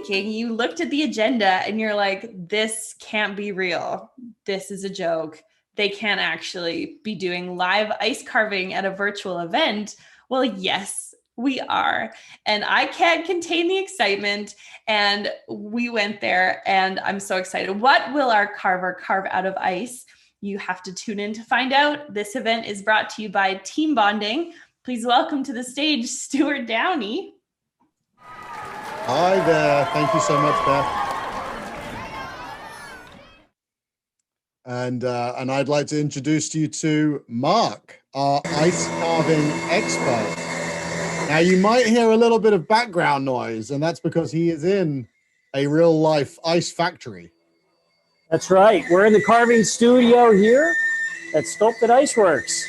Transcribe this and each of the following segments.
making, you looked at the agenda and you're like, this can't be real. This is a joke. They can't actually be doing live ice carving at a virtual event. Well, yes, we are. And I can't contain the excitement. And we went there and I'm so excited. What will our carver carve out of ice? You have to tune in to find out. This event is brought to you by TeamBonding. Please welcome to the stage, Stuart Downey. Hi there. Thank you so much, Beth. And I'd like to introduce you to Mark, our ice carving expert. Now, you might hear a little bit of background noise, and that's because he is in a real-life ice factory. That's right. We're in the carving studio here at Sculpted Ice Works.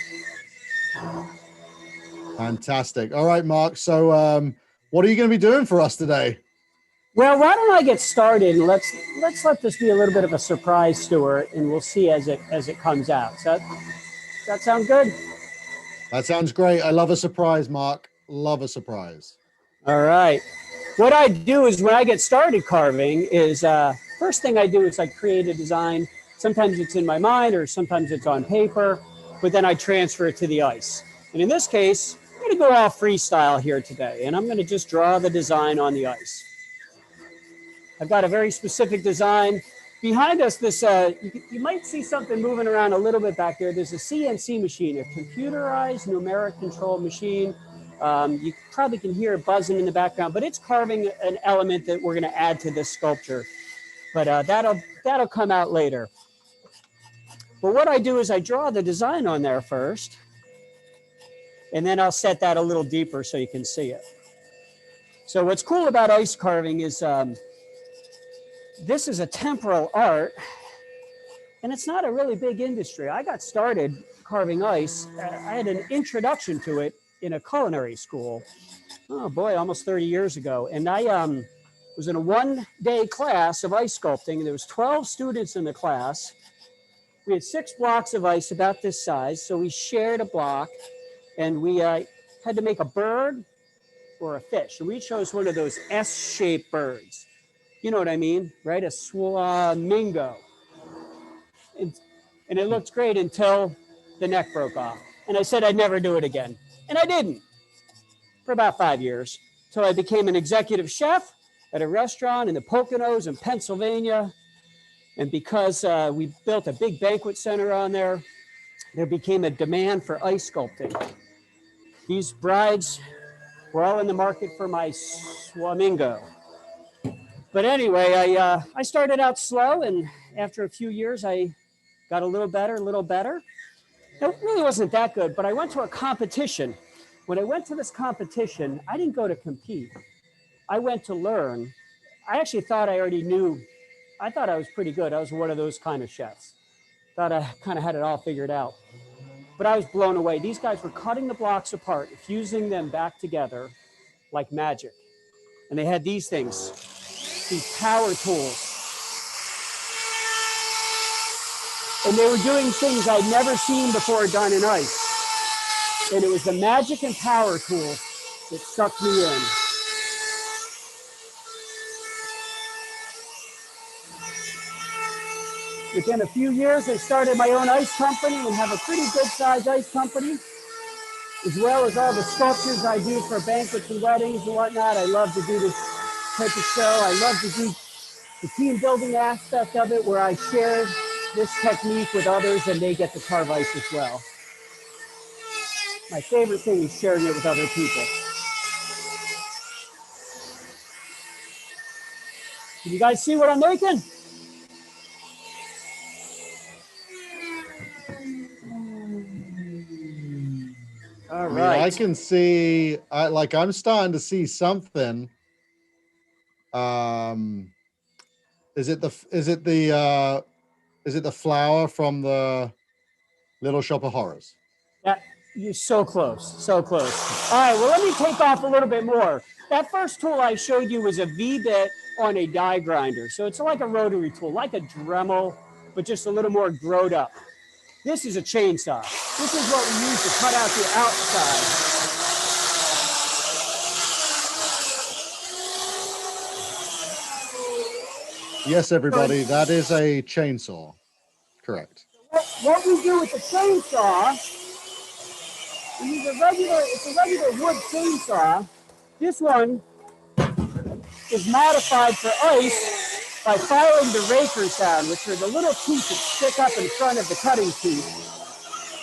Fantastic. All right, Mark. So what are you going to be doing for us today? Well, why don't I get started and let's let this be a little bit of a surprise, Stuart, and we'll see as it comes out. So that sound good? That sounds great. I love a surprise, Mark. Love a surprise. All right. What I do is when I get started carving is first thing I do is I create a design. Sometimes it's in my mind or sometimes it's on paper, but then I transfer it to the ice. And in this case, I'm going to go all freestyle here today, and I'm going to just draw the design on the ice. I've got a very specific design. Behind us, this you might see something moving around a little bit back there. There's a CNC machine, a computerized numeric control machine. You probably can hear it buzzing in the background, but it's carving an element that we're going to add to this sculpture. But that'll come out later. But what I do is I draw the design on there first, and then I'll set that a little deeper so you can see it. So what's cool about ice carving is this is a temporal art, and it's not a really big industry. I got started carving ice. I had an introduction to it in a culinary school. Oh boy, almost 30 years ago. And I was in a one-day class of ice sculpting, and there was 12 students in the class. We had 6 blocks of ice about this size, so we shared a block, and we had to make a bird or a fish. And we chose one of those S-shaped birds. You know what I mean, right? A flamingo. And it looked great until the neck broke off. And I said I'd never do it again. And I didn't for about 5 years. So I became an executive chef at a restaurant in the Poconos in Pennsylvania. And because we built a big banquet center on there, there became a demand for ice sculpting. These brides were all in the market for my flamingo. But anyway, I started out slow, and after a few years, I got a little better. It really wasn't that good, but I went to a competition. When I went to this competition, I didn't go to compete. I went to learn. I actually thought I already knew. I thought I was pretty good. I was one of those kind of chefs. Thought I kind of had it all figured out. But I was blown away. These guys were cutting the blocks apart, fusing them back together like magic. And they had these things, these power tools. And they were doing things I'd never seen before done in ice. And it was the magic and power tools that sucked me in. Within a few years, I started my own ice company and have a pretty good sized ice company, as well as all the sculptures I do for banquets and weddings and whatnot. I love to do this type of show. I love to do the team building aspect of it, where I share this technique with others and they get to carve ice as well. My favorite thing is sharing it with other people. Can you guys see what I'm making? All right. I can see, I'm starting to see something. Is it the flower from the Little Shop of Horrors? Yeah, you're so close, so close. All right, well, let me take off a little bit more. That first tool I showed you was a V-bit on a die grinder. So it's like a rotary tool, like a Dremel, but just a little more growed up. This is a chainsaw. This is what we use to cut out the outside. Yes, everybody, that is a chainsaw. Correct. What we do with the chainsaw, we use it's a regular wood chainsaw. This one is modified for ice by filing the rakers down, which are the little teeth that stick up in front of the cutting teeth.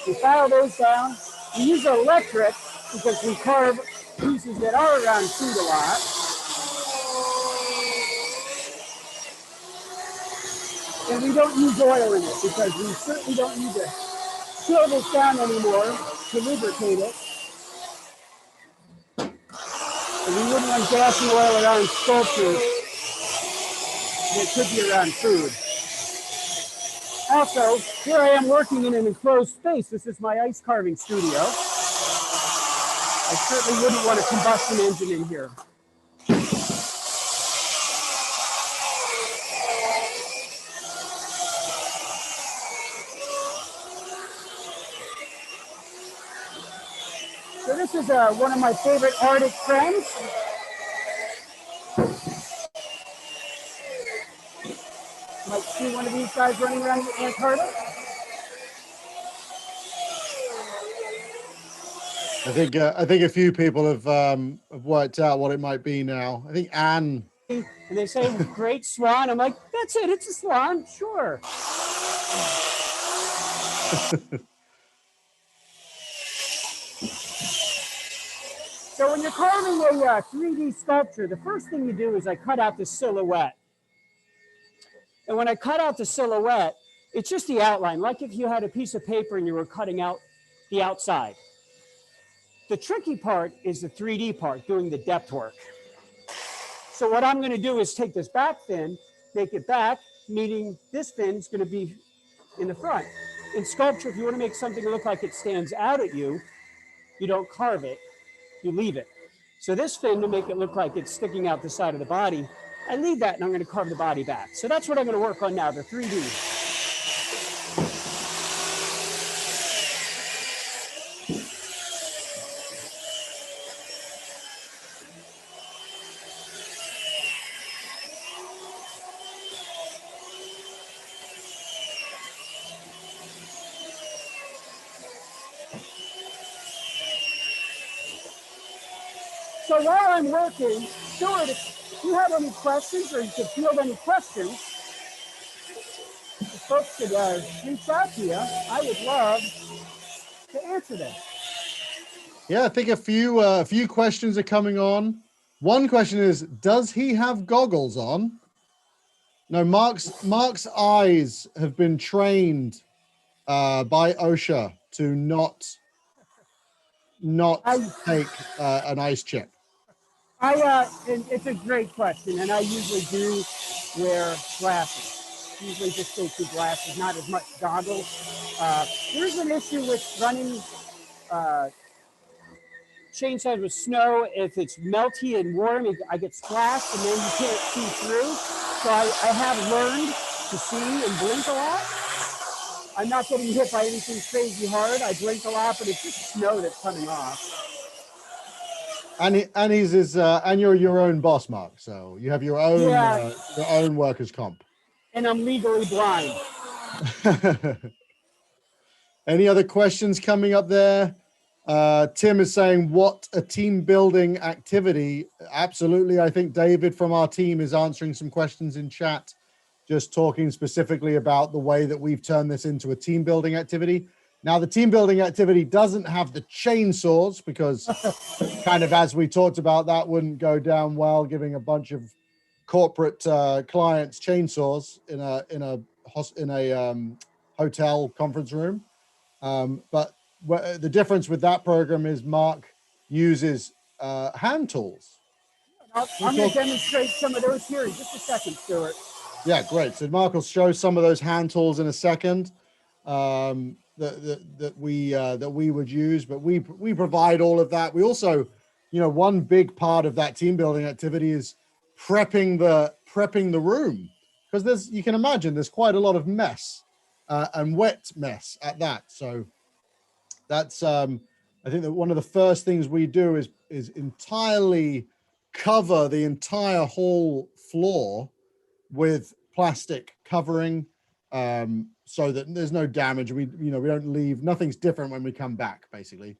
We file those down. We use electric because we carve pieces that are around food a lot. And we don't use oil in it because we certainly don't need to chill this down anymore to lubricate it. And we wouldn't want gas and oil around sculptures that could be around food. Also, here I am working in an enclosed space. This is my ice carving studio. I certainly wouldn't want a combustion engine in here. So this is one of my favorite Arctic friends. Might see one of these guys running around the Antarctic. I think a few people have worked out what it might be now. I think Anne. And they say, great swan. I'm like, that's it, it's a swan, sure. So when you're carving a 3D sculpture, the first thing you do is I cut out the silhouette. And when I cut out the silhouette, it's just the outline, like if you had a piece of paper and you were cutting out the outside. The tricky part is the 3D part, doing the depth work. So what I'm going to do is take this back fin, make it back, meaning this fin is going to be in the front. In sculpture, if you want to make something look like it stands out at you, you don't carve it, you leave it. So this fin, to make it look like it's sticking out the side of the body, I leave that and I'm going to carve the body back. So that's what I'm going to work on now, the 3D. So while I'm working, Stuart, if you have any questions or you could field any questions, if folks could reach out to you, I would love to answer them. Yeah, I think a few questions are coming on. One question is, does he have goggles on? No, Mark's eyes have been trained by OSHA to not take an ice chip. It's a great question, and I usually do wear glasses. Usually just safety glasses, not as much goggles. There's an issue with running chainsaws with snow. If it's melty and warm, I get splashed, and then you can't see through. So I have learned to see and blink a lot. I'm not getting hit by anything crazy hard. I blink a lot, but it's just snow that's coming off. And you're your own boss, Mark. So you have your own workers' comp. And I'm legally blind. Any other questions coming up there? Tim is saying, what a team building activity. Absolutely. I think David from our team is answering some questions in chat, just talking specifically about the way that we've turned this into a team building activity. Now, the team building activity doesn't have the chainsaws because kind of, as we talked about, that wouldn't go down well, giving a bunch of corporate clients chainsaws in a hotel conference room. But the difference with that program is Mark uses hand tools. I'm going to demonstrate some of those here in just a second, Stuart. Yeah, great. So Mark will show some of those hand tools in a second that we would use, but we provide all of that. We also, one big part of that team building activity is prepping the room, because you can imagine there's quite a lot of mess and wet mess at that. So that's I think that one of the first things we do is entirely cover the entire hall floor with plastic covering, so that there's no damage. We don't leave, nothing's different when we come back, basically.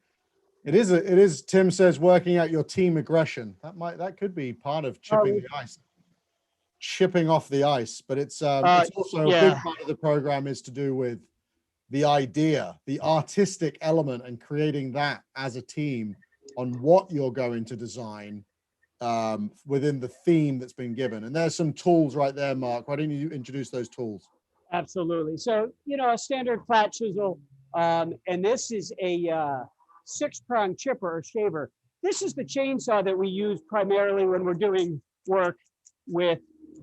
It is, Tim says, working out your team aggression. That could be part of chipping the ice, chipping off the ice. But it's also a big part of the program is to do with the idea, the artistic element, and creating that as a team on what you're going to design within the theme that's been given. And there's some tools right there, Mark. Why don't you introduce those tools? Absolutely. So, a standard flat chisel, and this is a 6-prong chipper or shaver. This is the chainsaw that we use primarily when we're doing work with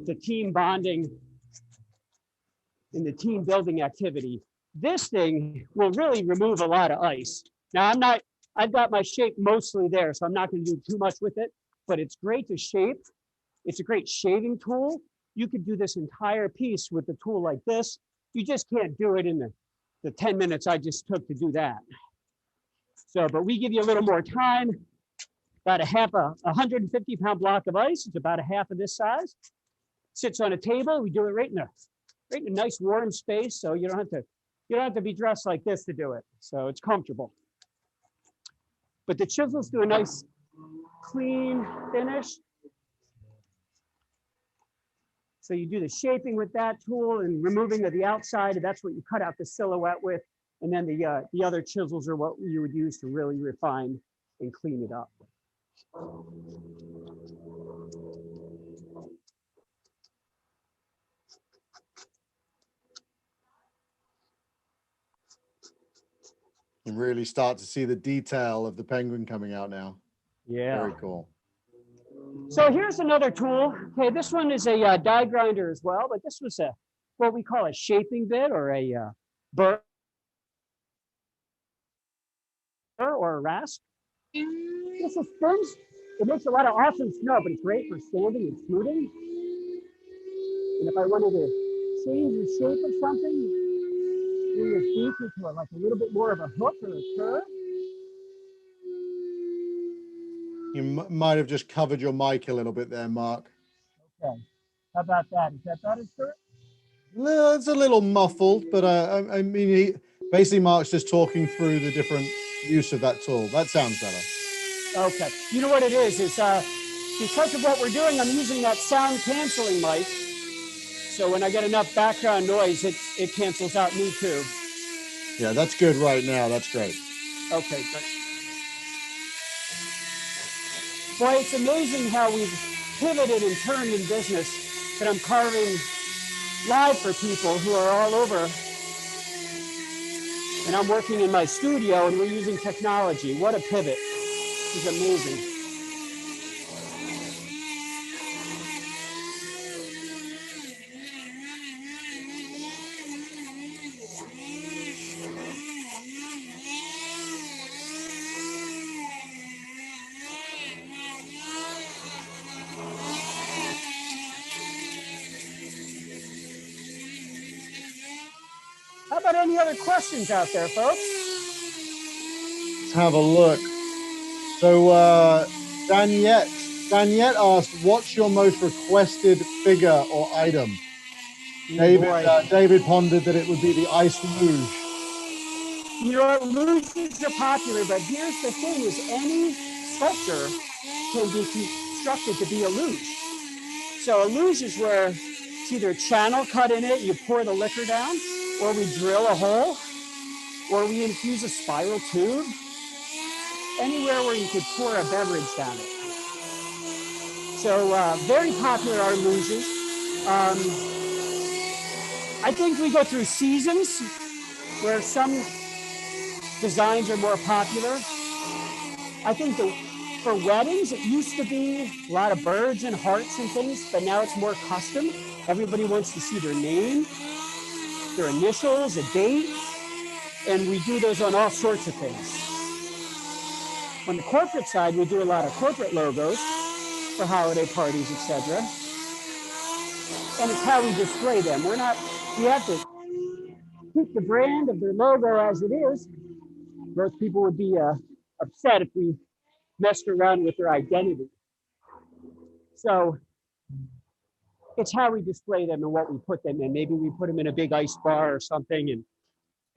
the team bonding and the team building activity. This thing will really remove a lot of ice. Now, I've got my shape mostly there, so I'm not going to do too much with it, but it's great to shape. It's a great shaving tool. You could do this entire piece with a tool like this. You just can't do it in the 10 minutes I just took to do that. So, but we give you a little more time, about a 150-pound block of ice. It's about a half of this size. Sits on a table. We do it right in a nice warm space, so you don't have to be dressed like this to do it. So it's comfortable. But the chisels do a nice clean finish. So you do the shaping with that tool and removing of the outside. That's what you cut out the silhouette with. And then the other chisels are what you would use to really refine and clean it up. You really start to see the detail of the penguin coming out now. Yeah. Very cool. So here's another tool. Okay, this one is a die grinder as well, but this was what we call a shaping bit or a burr or a rasp. This is spins. It makes a lot of awesome snow, but it's great for sanding and smoothing. And if I wanted to change the shape of something, bring this beak into like a little bit more of a hook or a curve. You might have just covered your mic a little bit there, Mark. Okay. How about that? Is that better, sir? It's a little muffled, but I mean, basically Mark's just talking through the different use of that tool. That sounds better. Okay. You know what it is? It's because of what we're doing, I'm using that sound canceling mic. So when I get enough background noise, it cancels out me too. Yeah, that's good right now. That's great. Okay, great. Boy, it's amazing how we've pivoted and turned in business, that I'm carving live for people who are all over. And I'm working in my studio and we're using technology. What a pivot. This is amazing. How about any other questions out there, folks? Let's have a look. So Daniette asked, what's your most requested figure or item? David pondered that it would be the ice luge. You know what, luges are popular, but here's the thing is any sculpture can be constructed to be a luge. So a luge is where it's either a channel cut in it, you pour the liquor down, or we drill a hole, or we infuse a spiral tube, anywhere where you could pour a beverage down it. So very popular are luges. I think we go through seasons where some designs are more popular. I think for weddings, it used to be a lot of birds and hearts and things, but now it's more custom. Everybody wants to see their name, their initials, a date, and we do those on all sorts of things. On the corporate side, we do a lot of corporate logos for holiday parties, etc. And it's how we display them. We have to keep the brand of their logo as it is. Most people would be upset if we messed around with their identity. So It's how we display them and what we put them in. Maybe we put them in a big ice bar or something, and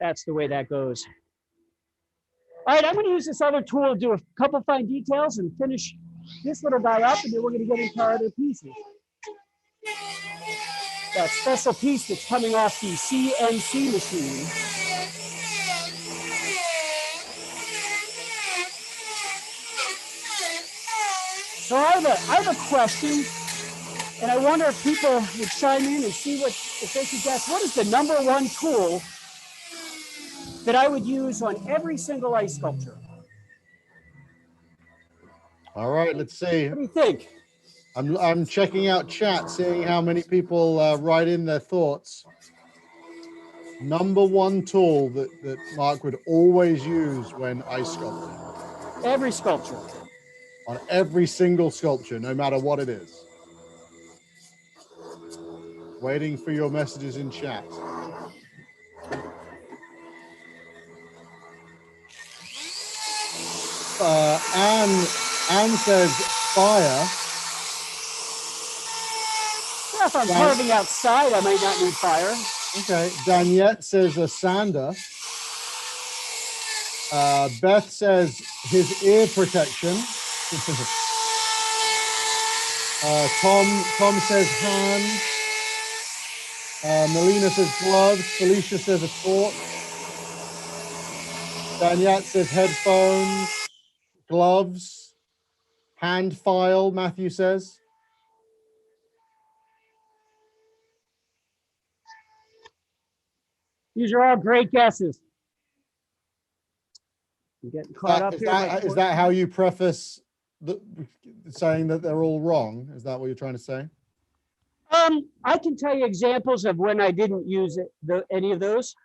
that's the way that goes. All right, I'm going to use this other tool to do a couple fine details and finish this little guy up, and then we're going to get into our other pieces. That special piece that's coming off the CNC machine. So I have a question, and I wonder if people would chime in and see if they could guess what is the #1 tool that I would use on every single ice sculpture. All right, let's see. What do you think? I'm checking out chat, seeing how many people write in their thoughts. #1 tool that Mark would always use when ice sculpting. Every sculpture. On every single sculpture, no matter what it is. Waiting for your messages in chat. Anne says fire. Yeah, if I'm carving outside, I might not need fire. Okay. Daniette says a sander. Beth says his ear protection. Tom says hand. Melina says gloves. Felicia says a torch. Daniette says headphones, gloves, hand file, Matthew says. These are all great guesses. I'm getting caught up here. Is that how you preface saying that they're all wrong? Is that what you're trying to say? I can tell you examples of when I didn't use any of those.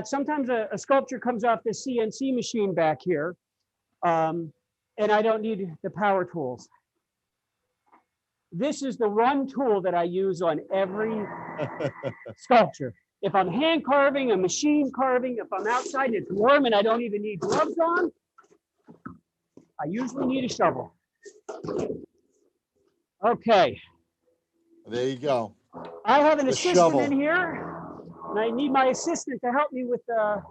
Sometimes a sculpture comes off the CNC machine back here, and I don't need the power tools. This is the one tool that I use on every sculpture. If I'm hand carving, a machine carving, if I'm outside and it's warm and I don't even need gloves on, I usually need a shovel. Okay. There you go. I have an assistant shovel in here, and I need my assistant to help me with, I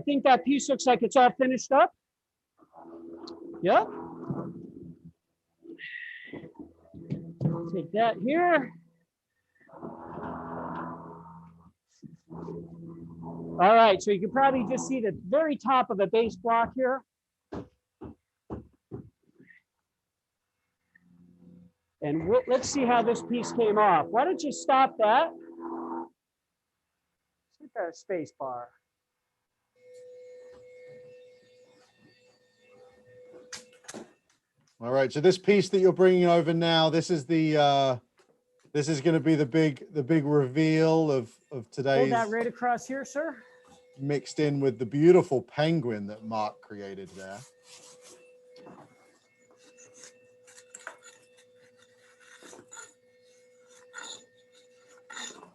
think that piece looks like it's all finished up. Yep. Take that here. All right, so you can probably just see the very top of the base block here. And let's see how this piece came off. Why don't you stop that? Hit that space bar. All right, so this piece that you're bringing over now, this is the this is going to be the big reveal of today's. Hold that right across here, sir. Mixed in with the beautiful penguin that Mark created there.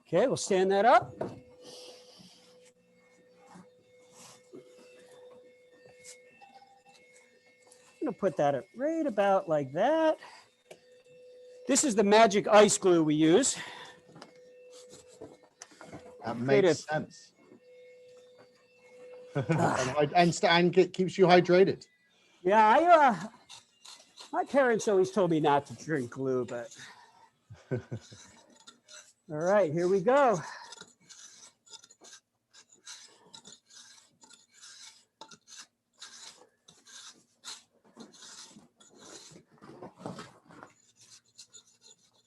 Okay, we'll stand that up. I'm gonna put that up right about like that. This is the magic ice glue we use. That makes sense. and it keeps you hydrated. Yeah, my parents always told me not to drink glue, but all right, here we go.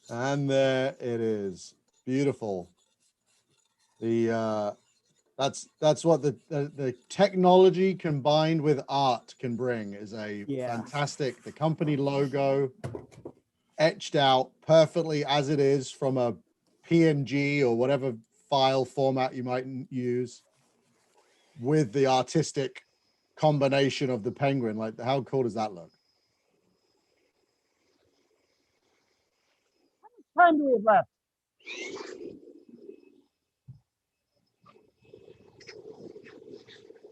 And there it is. Beautiful. That's what the technology combined with art can bring is a fantastic, the company logo etched out perfectly as it is from a PNG or whatever file format you might use, with the artistic combination of the penguin. Like, how cool does that look? How much time do we have left?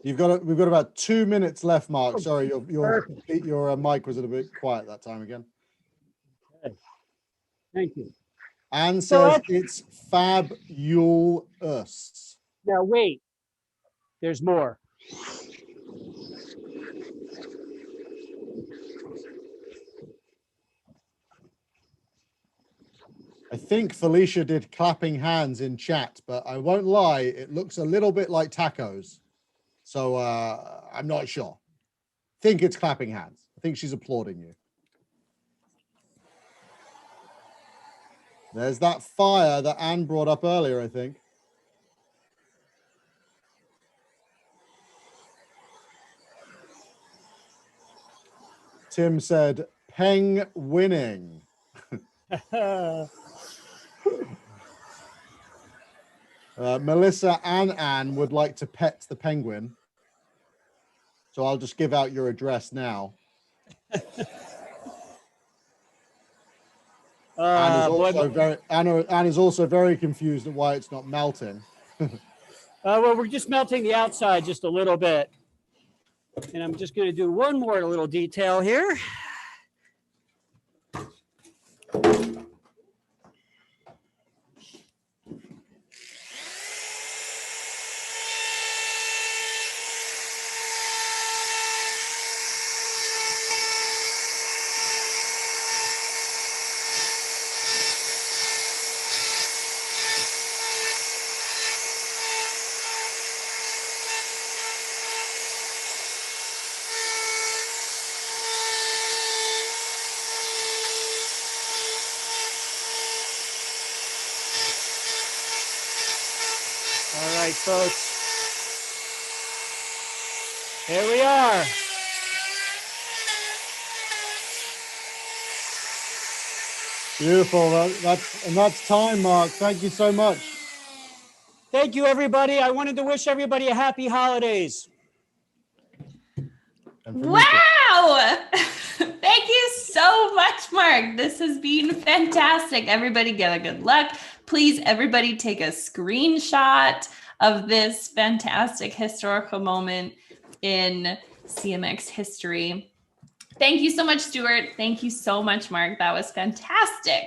We've got about 2 minutes left, Mark. Sorry, your mic was a bit quiet that time again. Okay. Thank you. Anne So says it's fabulous. Now wait, there's more. I think Felicia did clapping hands in chat, but I won't lie, it looks a little bit like tacos. So I'm not sure. I think it's clapping hands. I think she's applauding you. There's that fire that Anne brought up earlier, I think. Tim said, peng winning. Melissa and Anne would like to pet the penguin. So I'll just give out your address now. Anne is also very confused at why it's not melting. Well, we're just melting the outside just a little bit. And I'm just going to do one more little detail here. All right, folks. Here we are. Beautiful. That's time, Mark. Thank you so much. Thank you, everybody. I wanted to wish everybody a happy holidays. Wow. Thank you so much, Mark. This has been fantastic. Everybody get a good luck. Please, everybody take a screenshot of this fantastic historical moment in CMX history. Thank you so much, Stuart. Thank you so much, Mark. That was fantastic.